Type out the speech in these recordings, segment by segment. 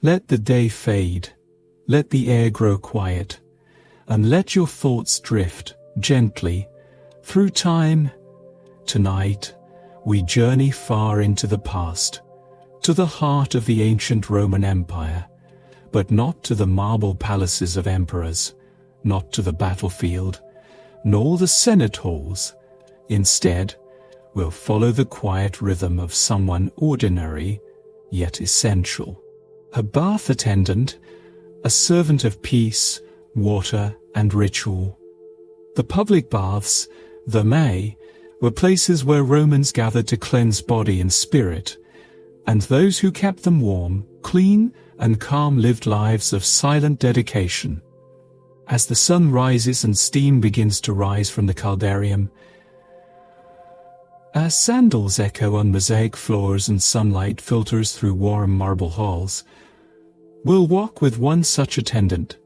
Let the day fade, let the air grow quiet, and let your thoughts drift gently through time. Tonight, we journey far into the past, to the heart of the ancient Roman Empire, but not to the marble palaces of emperors, not to the battlefield, nor the Senate halls. Instead, we'll follow the quiet rhythm of someone ordinary, yet essential. A bath attendant, a servant of peace, water, and ritual. The public baths, the May, were places where Romans gathered to cleanse body and spirit, and those who kept them warm, clean, and calm lived lives of silent dedication. As the sun rises and steam begins to rise from the caldarium, as sandals echo on mosaic floors and sunlight filters through warm marble halls, we'll walk with one such attendant,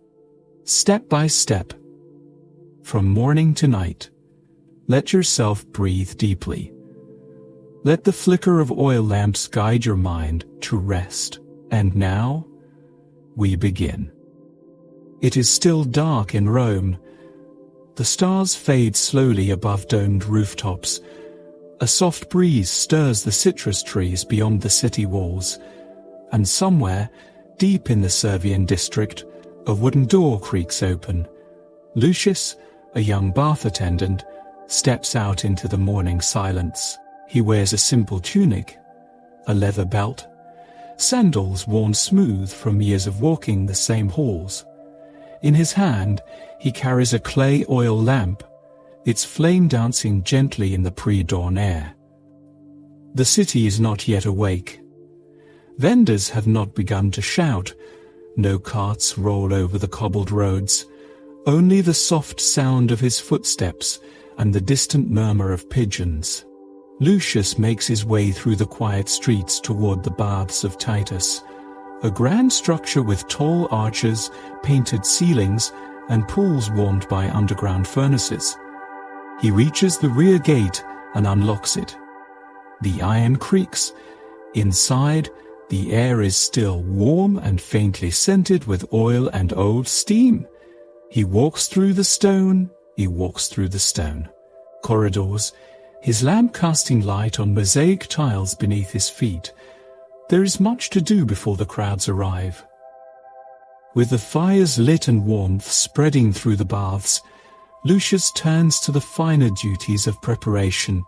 step by step. From morning to night, let yourself breathe deeply. Let the flicker of oil lamps guide your mind to rest. And now, we begin. It is still dark in Rome. The stars fade slowly above domed rooftops. A soft breeze stirs the citrus trees beyond the city walls, and somewhere, deep in the Servian district, a wooden door creaks open. Lucius, a young bath attendant, steps out into the morning silence. He wears a simple tunic, a leather belt, sandals worn smooth from years of walking the same halls. In his hand, he carries a clay oil lamp, its flame dancing gently in the pre-dawn air. The city is not yet awake. Vendors have not begun to shout. No carts roll over the cobbled roads. Only the soft sound of his footsteps and the distant murmur of pigeons. Lucius makes his way through the quiet streets toward the baths of Titus, a grand structure with tall arches, painted ceilings, and pools warmed by underground furnaces. He reaches the rear gate and unlocks it. The iron creaks. Inside, the air is still warm and faintly scented with oil and old steam. He walks through the stone. Corridors, his lamp casting light on mosaic tiles beneath his feet. There is much to do before the crowds arrive. With the fires lit and warmth spreading through the baths, Lucius turns to the finer duties of preparation.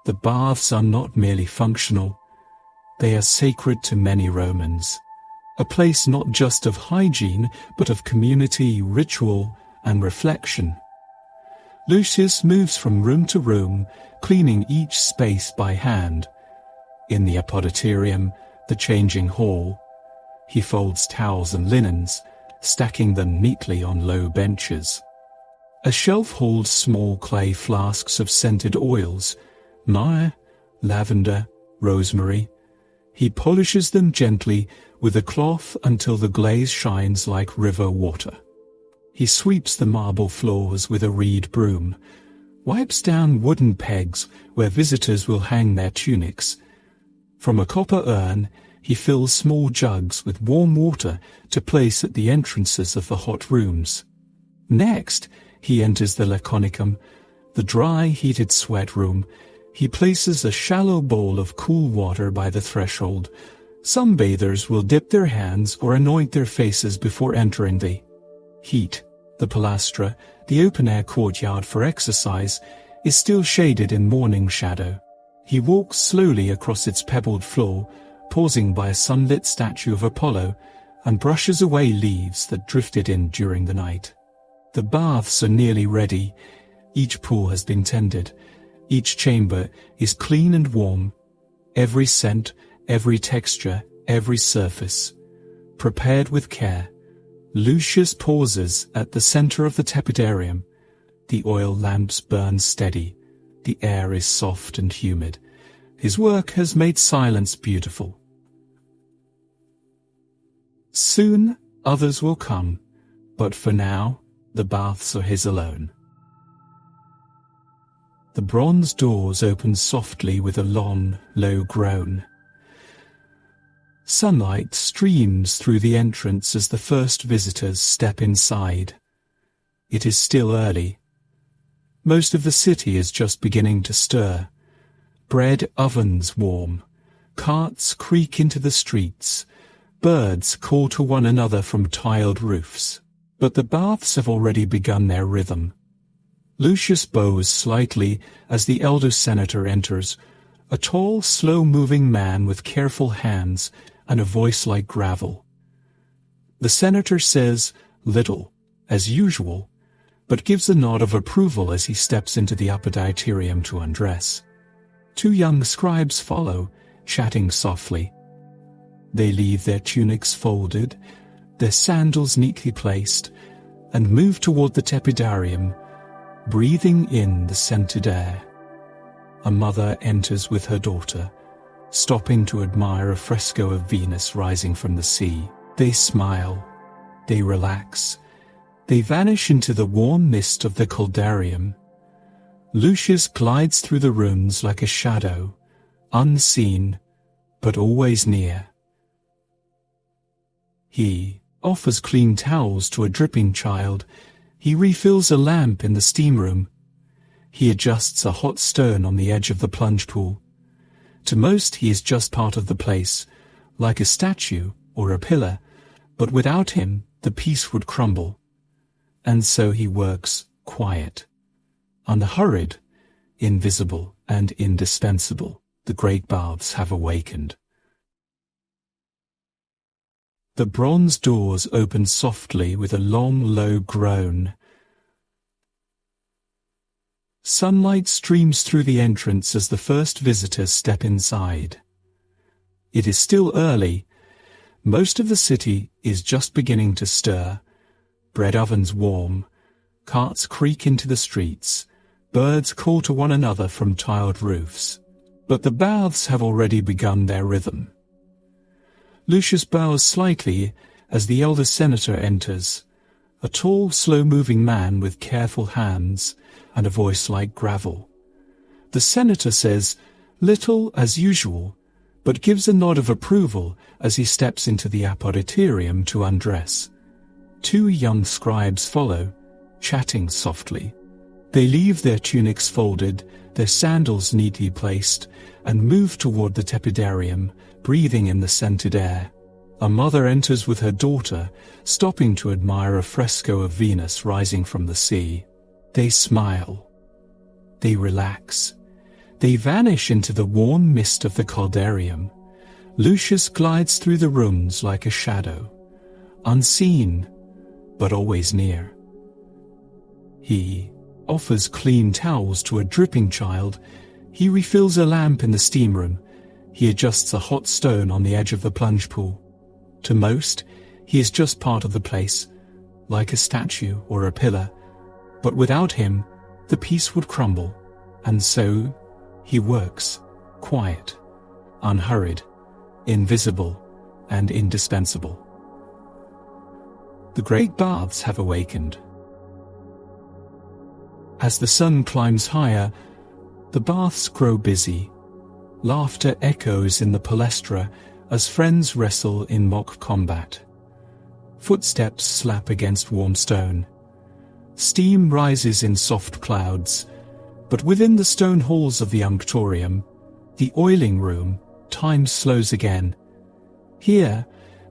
The baths are not merely functional. They are sacred to many Romans, a place not just of hygiene, but of community, ritual, and reflection. Lucius moves from room to room, cleaning each space by hand. In the apoditorium, the changing hall, he folds towels and linens, stacking them neatly on low benches. A shelf holds small clay flasks of scented oils, myrrh, lavender, rosemary. He polishes them gently with a cloth until the glaze shines like river water. He sweeps the marble floors with a reed broom, wipes down wooden pegs where visitors will hang their tunics. From a copper urn, he fills small jugs with warm water to place at the entrances of the hot rooms. Next, he enters the laconicum, the dry, heated sweat room. He places a shallow bowl of cool water by the threshold. Some bathers will dip their hands or anoint their faces before entering the heat. The palastra, the open-air courtyard for exercise, is still shaded in morning shadow. He walks slowly across its pebbled floor, pausing by a sunlit statue of Apollo, and brushes away leaves that drifted in during the night. The baths are nearly ready. Each pool has been tended. Each chamber is clean and warm. Every scent, every texture, every surface, prepared with care. Lucius pauses at the center of the tepidarium. The oil lamps burn steady. The air is soft and humid. His work has made silence beautiful. Soon others will come, but for now, the baths are his alone. The bronze doors open softly with a long, low groan. Sunlight streams through the entrance as the first visitors step inside. It is still early. Most of the city is just beginning to stir. Bread ovens warm. Carts creak into the streets. Birds call to one another from tiled roofs. But the baths have already begun their rhythm. Lucius bows slightly as the elder senator enters, a tall, slow-moving man with careful hands and a voice like gravel. The senator says little, as usual, but gives a nod of approval as he steps into the upper dietarium to undress. Two young scribes follow, chatting softly. They leave their tunics folded, their sandals neatly placed, and move toward the tepidarium, breathing in the scented air. A mother enters with her daughter, stopping to admire a fresco of Venus rising from the sea. They smile, they relax, they vanish into the warm mist of the caldarium. Lucius glides through the rooms like a shadow, unseen, but always near. He offers clean towels to a dripping child. He refills a lamp in the steam room. He adjusts a hot stone on the edge of the plunge pool. To most, he is just part of the place, like a statue or a pillar, but without him, the piece would crumble. And so he works quiet, unhurried, invisible, and indispensable. The great baths have awakened. The bronze doors open softly with a long, low groan. Sunlight streams through the entrance as the first visitors step inside. It is still early. Most of the city is just beginning to stir. Bread ovens warm. Carts creak into the streets. Birds call to one another from tiled roofs. But the baths have already begun their rhythm. Lucius bows slightly as the elder senator enters, a tall, slow-moving man with careful hands and a voice like gravel. The senator says little as usual, but gives a nod of approval as he steps into the apoditorium to undress. Two young scribes follow, chatting softly. They leave their tunics folded, their sandals neatly placed, and move toward the tepidarium, breathing in the scented air. A mother enters with her daughter, stopping to admire a fresco of Venus rising from the sea. They smile. They relax. They vanish into the warm mist of the caldarium. Lucius glides through the rooms like a shadow, unseen, but always near. He offers clean towels to a dripping child. He refills a lamp in the steam room. He adjusts a hot stone on the edge of the plunge pool. To most, he is just part of the place, like a statue or a pillar, but without him, the piece would crumble, and so he works, quiet, unhurried, invisible, and indispensable. The great baths have awakened. As the sun climbs higher, the baths grow busy. Laughter echoes in the palestra as friends wrestle in mock combat. Footsteps slap against warm stone. Steam rises in soft clouds, but within the stone halls of the unctorium, the oiling room, time slows again. Here,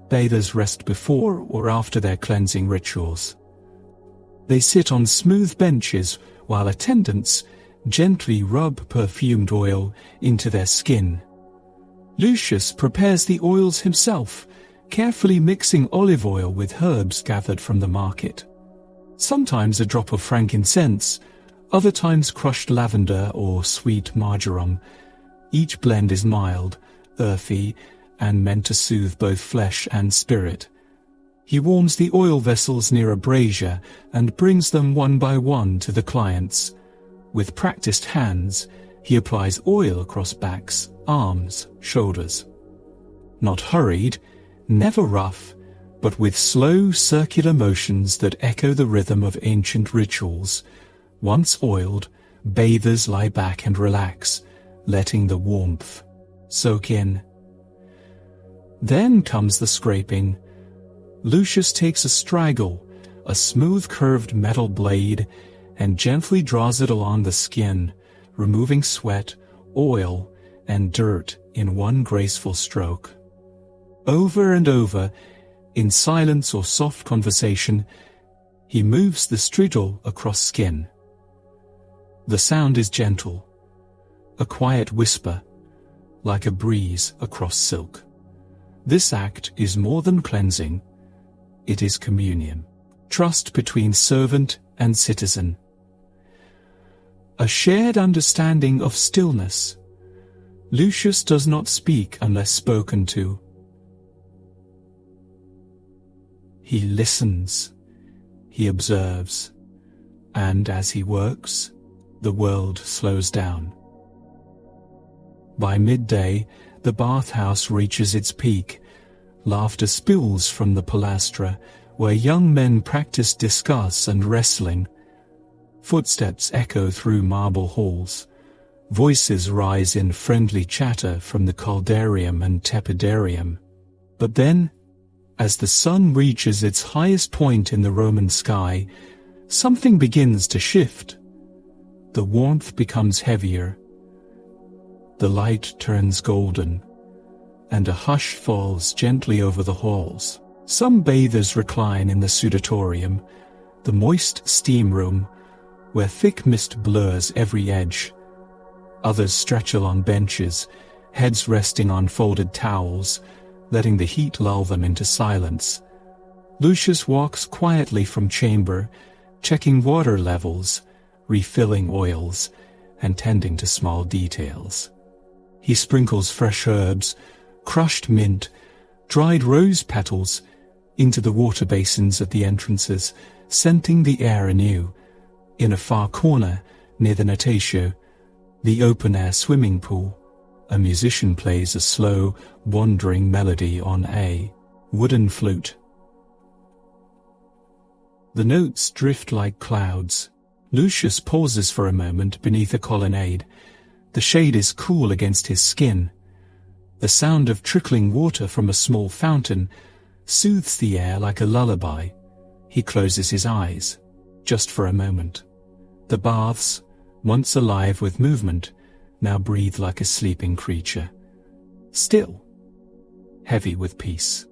bathers rest before or after their cleansing rituals. They sit on smooth benches while attendants gently rub perfumed oil into their skin. Lucius prepares the oils himself, carefully mixing olive oil with herbs gathered from the market. Sometimes a drop of frankincense, other times crushed lavender or sweet marjoram. Each blend is mild, earthy, and meant to soothe both flesh and spirit. He warms the oil vessels near a brazier and brings them one by one to the clients. With practiced hands, he applies oil across backs, arms, shoulders. Not hurried, never rough, but with slow circular motions that echo the rhythm of ancient rituals. Once oiled, bathers lie back and relax, letting the warmth soak in. Then comes the scraping. Lucius takes a straggle, a smooth curved metal blade, and gently draws it along the skin, removing sweat, oil, and dirt in one graceful stroke. Over and over, in silence or soft conversation, he moves the strigil across skin. The sound is gentle, a quiet whisper, like a breeze across silk. This act is more than cleansing, it is communion, trust between servant and citizen. A shared understanding of stillness. Lucius does not speak unless spoken to. He listens, he observes, and as he works, the world slows down. By midday, the bathhouse reaches its peak. Laughter spills from the palastra, where young men practice discuss and wrestling. Footsteps echo through marble halls. Voices rise in friendly chatter from the caldarium and tepidarium. But then, as the sun reaches its highest point in the Roman sky, something begins to shift. The warmth becomes heavier. The light turns golden, and a hush falls gently over the halls. Some bathers recline in the sudatorium, the moist steam room, where thick mist blurs every edge. Others stretch along benches, heads resting on folded towels, letting the heat lull them into silence. Lucius walks quietly from chamber, checking water levels, refilling oils, and tending to small details. He sprinkles fresh herbs, crushed mint, dried rose petals into the water basins at the entrances, scenting the air anew. In a far corner, near the natatio, the open-air swimming pool, a musician plays a slow, wandering melody on a wooden flute. The notes drift like clouds. Lucius pauses for a moment beneath a colonnade. The shade is cool against his skin. The sound of trickling water from a small fountain soothes the air like a lullaby. He closes his eyes, just for a moment. The baths, once alive with movement, now breathe like a sleeping creature. Still, heavy with peace.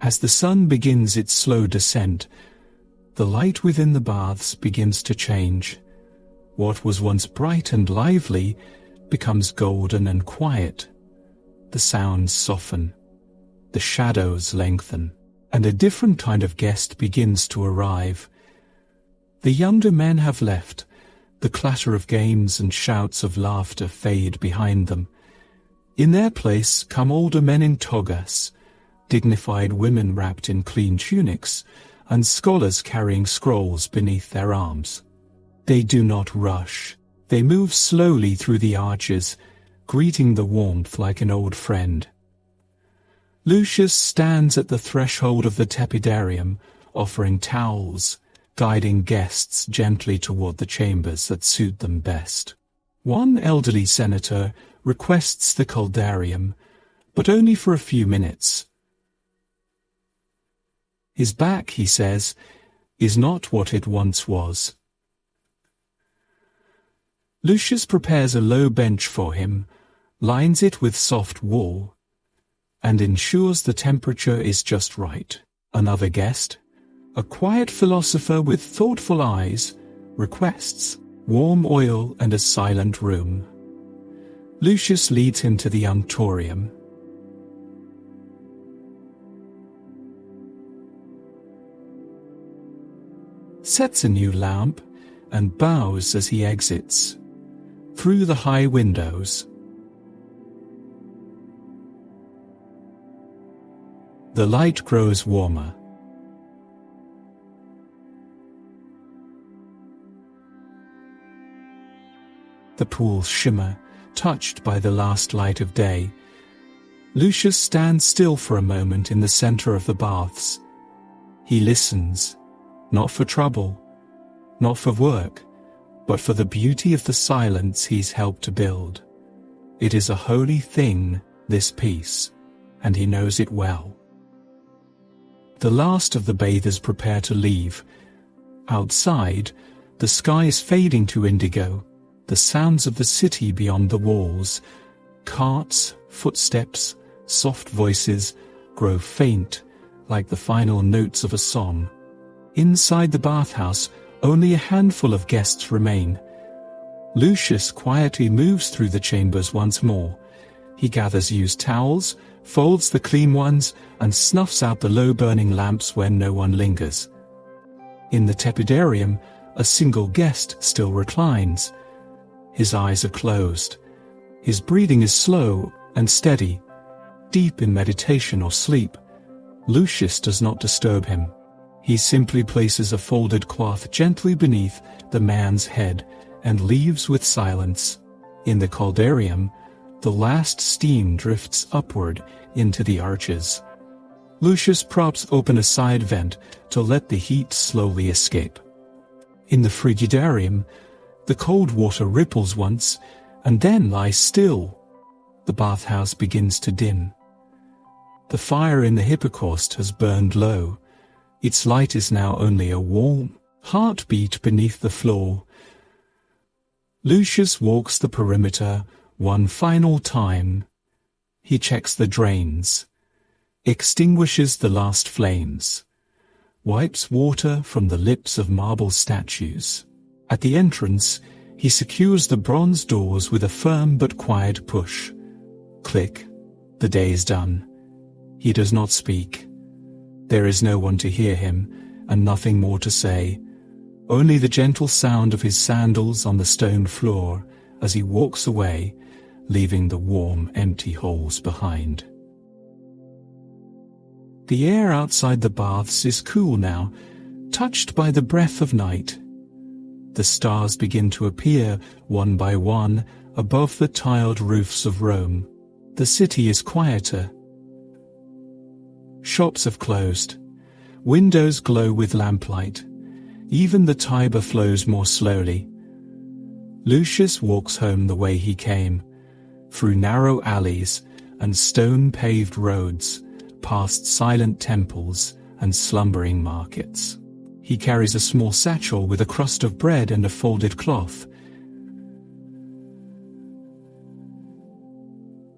As the sun begins its slow descent, the light within the baths begins to change. What was once bright and lively becomes golden and quiet. The sounds soften, the shadows lengthen, and a different kind of guest begins to arrive. The younger men have left. The clatter of games and shouts of laughter fade behind them. In their place come older men in togas, dignified women wrapped in clean tunics, and scholars carrying scrolls beneath their arms. They do not rush. They move slowly through the arches, greeting the warmth like an old friend. Lucius stands at the threshold of the tepidarium, offering towels, guiding guests gently toward the chambers that suit them best. One elderly senator requests the caldarium, but only for a few minutes. His back, he says, is not what it once was. Lucius prepares a low bench for him, lines it with soft wool, and ensures the temperature is just right. Another guest, a quiet philosopher with thoughtful eyes, requests warm oil and a silent room. Lucius leads him to the unctorium. Sets a new lamp and bows as he exits. Through the high windows, the light grows warmer. The pools shimmer, touched by the last light of day. Lucius stands still for a moment in the center of the baths. He listens, not for trouble, not for work, but for the beauty of the silence he's helped to build. It is a holy thing this peace, and he knows it well. The last of the bathers prepare to leave. Outside, the sky is fading to indigo, the sounds of the city beyond the walls, carts, footsteps, soft voices, grow faint like the final notes of a song. Inside the bathhouse, only a handful of guests remain. Lucius quietly moves through the chambers once more. He gathers used towels, folds the clean ones, and snuffs out the low-burning lamps where no one lingers. In the tepidarium, a single guest still reclines. His eyes are closed. His breathing is slow and steady, deep in meditation or sleep. Lucius does not disturb him. He simply places a folded cloth gently beneath the man's head and leaves with silence. In the caldarium, the last steam drifts upward into the arches. Lucius props open a side vent to let the heat slowly escape. In the frigidarium, the cold water ripples once and then lies still. The bathhouse begins to dim. The fire in the hypocaust has burned low. Its light is now only a warm heartbeat beneath the floor. Lucius walks the perimeter one final time. He checks the drains, extinguishes the last flames, wipes water from the lips of marble statues. At the entrance, he secures the bronze doors with a firm but quiet push. Click. The day is done. He does not speak. There is no one to hear him, and nothing more to say. Only the gentle sound of his sandals on the stone floor as he walks away, leaving the warm, empty halls behind. The air outside the baths is cool now, touched by the breath of night. The stars begin to appear, one by one, above the tiled roofs of Rome. The city is quieter. Shops have closed. Windows glow with lamplight. Even the Tiber flows more slowly. Lucius walks home the way he came, through narrow alleys and stone-paved roads, past silent temples and slumbering markets. He carries a small satchel with a crust of bread and a folded cloth.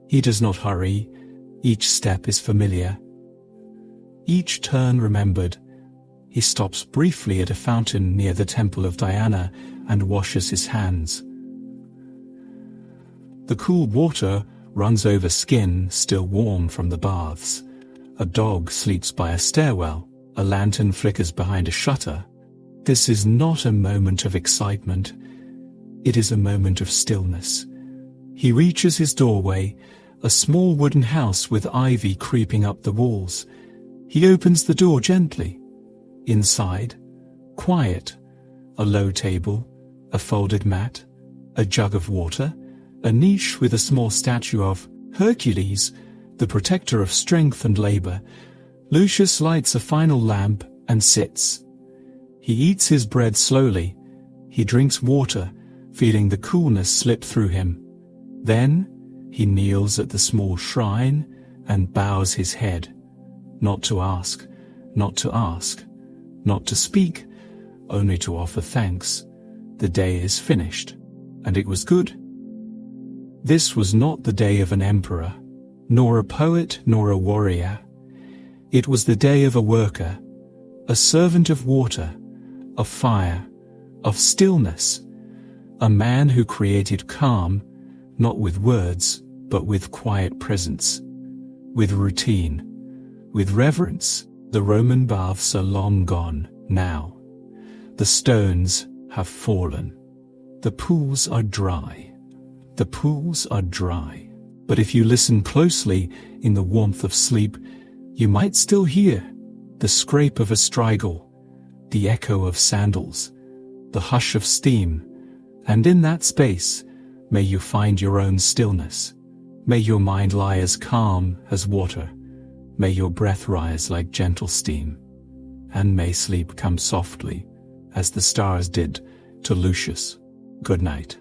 He does not hurry. Each step is familiar. Each turn remembered. He stops briefly at a fountain near the Temple of Diana and washes his hands. The cool water runs over skin still warm from the baths. A dog sleeps by a stairwell. A lantern flickers behind a shutter. This is not a moment of excitement. It is a moment of stillness. He reaches his doorway, a small wooden house with ivy creeping up the walls. He opens the door gently. Inside, quiet, a low table, a folded mat, a jug of water, a niche with a small statue of Hercules, the protector of strength and labor. Lucius lights a final lamp and sits. He eats his bread slowly. He drinks water, feeling the coolness slip through him. Then he kneels at the small shrine and bows his head. Not to ask, not to ask, not to speak, only to offer thanks. The day is finished, and it was good. This was not the day of an emperor, nor a poet, nor a warrior. It was the day of a worker, a servant of water, of fire, of stillness, a man who created calm, not with words, but with quiet presence, with routine, with reverence. The Roman baths are long gone now. The stones have fallen. The pools are dry. The pools are dry. But if you listen closely in the warmth of sleep, you might still hear the scrape of a strigil, the echo of sandals, the hush of steam, and in that space may you find your own stillness. May your mind lie as calm as water. May your breath rise like gentle steam, and may sleep come softly as the stars did to Lucius. Good night.